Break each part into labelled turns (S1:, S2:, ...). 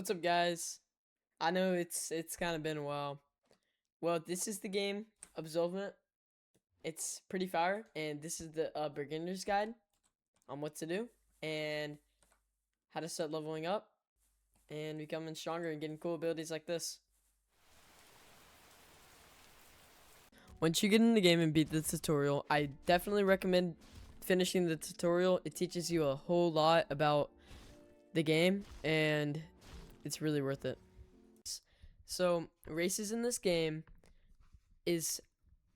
S1: What's up, guys? I know it's kind of been a while. Well, this is the game Absolvement. It's pretty fire, and this is the beginner's guide on what to do and how to start leveling up and becoming stronger and getting cool abilities like this. Once you get in the game and beat the tutorial, I definitely recommend finishing the tutorial. It teaches you a whole lot about the game, and it's really worth it. So, races in this game is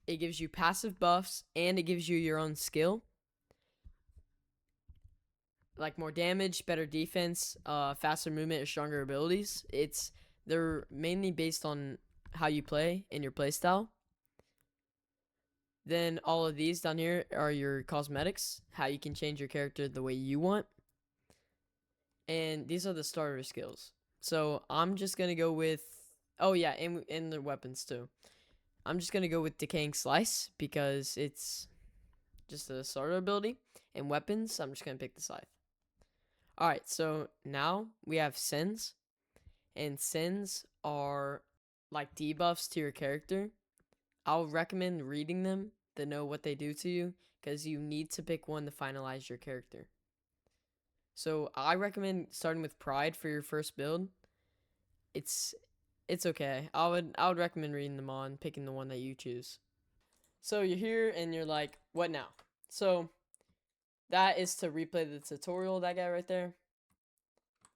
S1: it gives you passive buffs and it gives you your own skill, like more damage, better defense, faster movement, or stronger abilities. They're mainly based on how you play and your playstyle. Then all of these down here are your cosmetics, how you can change your character the way you want. And these are the starter skills. So I'm just gonna go with, oh yeah, and the weapons too. I'm just gonna go with Decaying Slice because it's just a starter ability. And weapons, I'm just gonna pick the scythe. Alright, so now we have sins. And sins are like debuffs to your character. I'll recommend reading them to know what they do to you, because you need to pick one to finalize your character. So I recommend starting with Pride for your first build. It's okay. I would recommend reading them on, picking the one that you choose. So you're here and you're like, what now? So that is to replay the tutorial, that guy right there.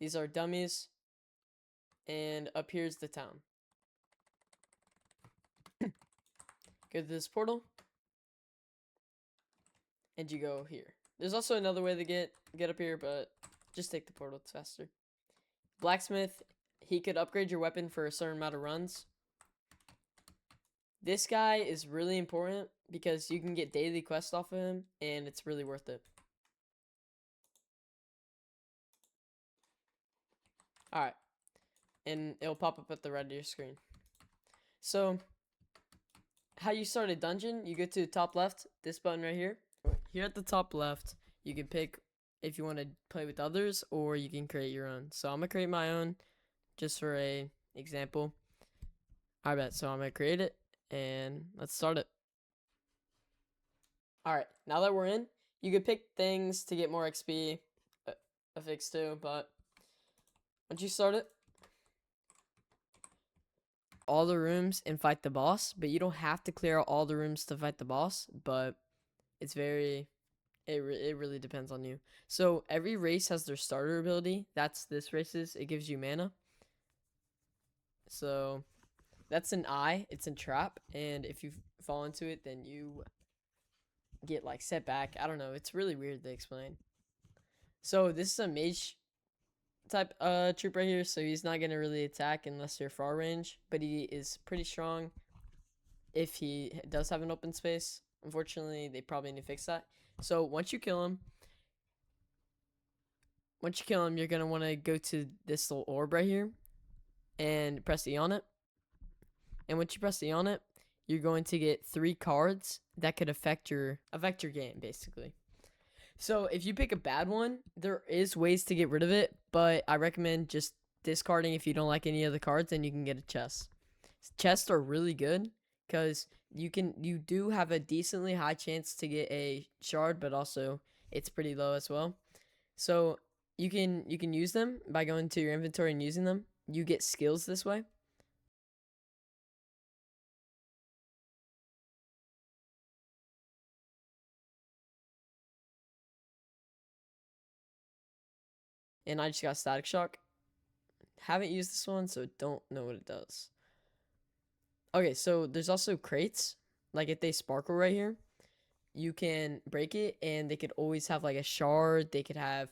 S1: These are dummies. And up here's the town. Go to this portal. And you go here. There's also another way to get up here, but just take the portal, it's faster. Blacksmith, he could upgrade your weapon for a certain amount of runs. This guy is really important because you can get daily quests off of him, and it's really worth it. Alright. And it'll pop up at the right of your screen. So, how you start a dungeon, you go to the top left, this button right here. Here at the top left, you can pick if you want to play with others or you can create your own. So I'm going to create my own just for a example. I bet. So I'm going to create it and let's start it. Alright, now that we're in, you can pick things to get more XP affixed to, but once you start it, all the rooms and fight the boss, but you don't have to clear out all the rooms to fight the boss, but it's very, it really depends on you. So every race has their starter ability. That's this race's. It gives you mana. So that's an eye. It's a trap, and if you fall into it, then you get like set back. I don't know. It's really weird to explain. So this is a mage type troop right here. So he's not gonna really attack unless you're far range, but he is pretty strong if he does have an open space. Unfortunately, they probably need to fix that. So once you kill him, you're gonna want to go to this little orb right here and press E on it. And once you press E on it, you're going to get 3 cards that could affect your game, basically. So if you pick a bad one, there is ways to get rid of it, but I recommend just discarding if you don't like any of the cards, and you can get a chest. Chests are really good because you do have a decently high chance to get a shard, but also it's pretty low as well. So you can use them by going to your inventory and using them. You get skills this way. And I just got Static Shock. Haven't used this one, so don't know what it does. Okay, so there's also crates. Like if they sparkle right here, you can break it, and they could always have like a shard. They could have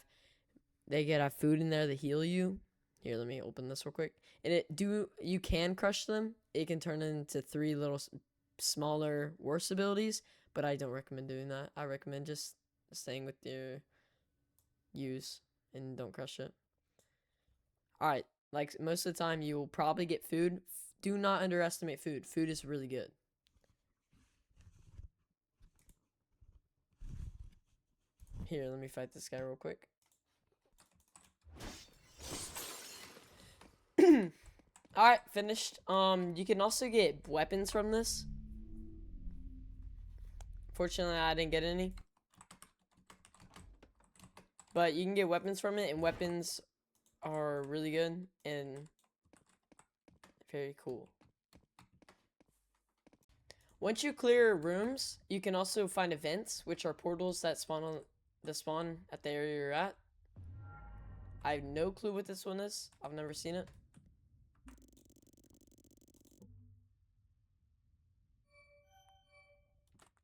S1: food in there to heal you. Here, let me open this real quick. And you can crush them. It can turn into 3 little smaller worse abilities, but I don't recommend doing that. I recommend just staying with your use and don't crush it. Alright, like most of the time you will probably get food. Do not underestimate food. Food is really good. Here, let me fight this guy real quick. Alright, finished. You can also get weapons from this. Fortunately, I didn't get any. But you can get weapons from it, and weapons are really good and very cool. Once you clear rooms, you can also find events, which are portals that spawn at the area you're at. I have no clue what this one is. I've never seen it.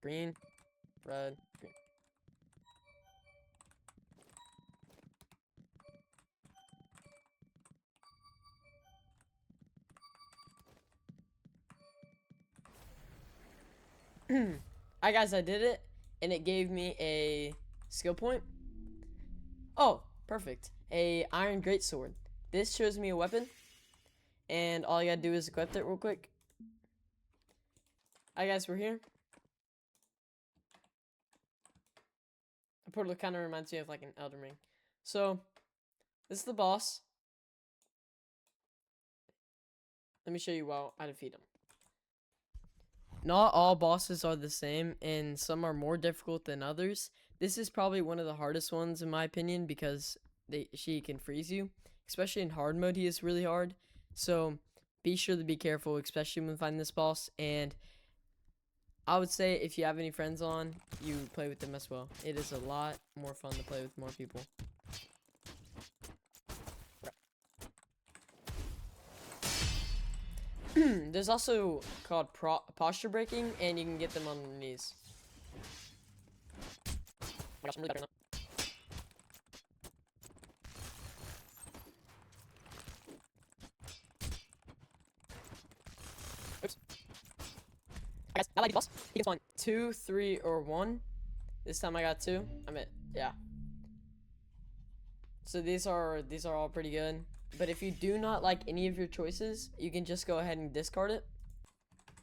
S1: Green, red, green. Alright guys, I did it, and it gave me a skill point. Oh, perfect. A iron greatsword. This shows me a weapon, and all I gotta do is equip it real quick. Alright guys, we're here. The portal kind of reminds me of like an Elden Ring. So, this is the boss. Let me show you while I defeat him. Not all bosses are the same, and some are more difficult than others. This is probably one of the hardest ones in my opinion because she can freeze you. Especially in hard mode, he is really hard. So be sure to be careful, especially when finding this boss. And I would say if you have any friends on, you play with them as well. It is a lot more fun to play with more people. There's also called posture breaking, and you can get them on your knees. Oh my gosh, I'm really bad right now. Oops. Guys, I like the boss. He gets 1, 2, 3, or 1. This time I got 2. Yeah. So these are all pretty good. But if you do not like any of your choices, you can just go ahead and discard it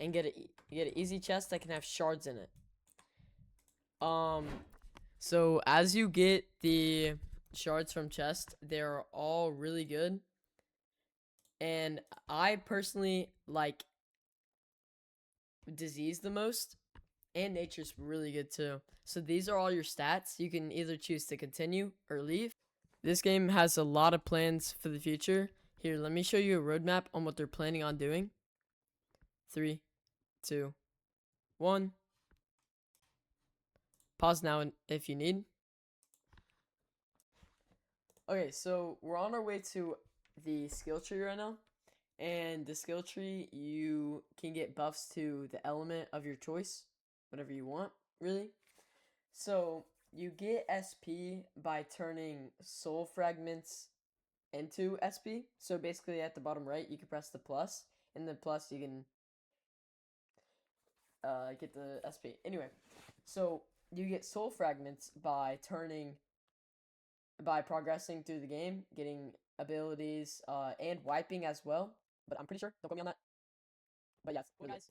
S1: and get an easy chest that can have shards in it. So as you get the shards from chest, they're all really good. And I personally like disease the most, and nature's really good too. So these are all your stats. You can either choose to continue or leave. This game has a lot of plans for the future. Here, let me show you a roadmap on what they're planning on doing. 3, 2, 1. Pause now if you need. Okay, so we're on our way to the skill tree right now. And the skill tree, you can get buffs to the element of your choice. Whatever you want, really. So, you get SP by turning soul fragments into SP. So basically at the bottom right, you can press the plus. And the plus, you can get the SP. Anyway, so you get soul fragments by progressing through the game, getting abilities, and wiping as well. But I'm pretty sure, don't quote me on that. But yes, well guys,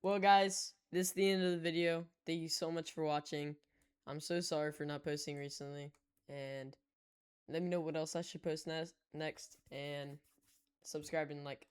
S1: well guys, this is the end of the video. Thank you so much for watching. I'm so sorry for not posting recently, and let me know what else I should post next, and subscribe and like.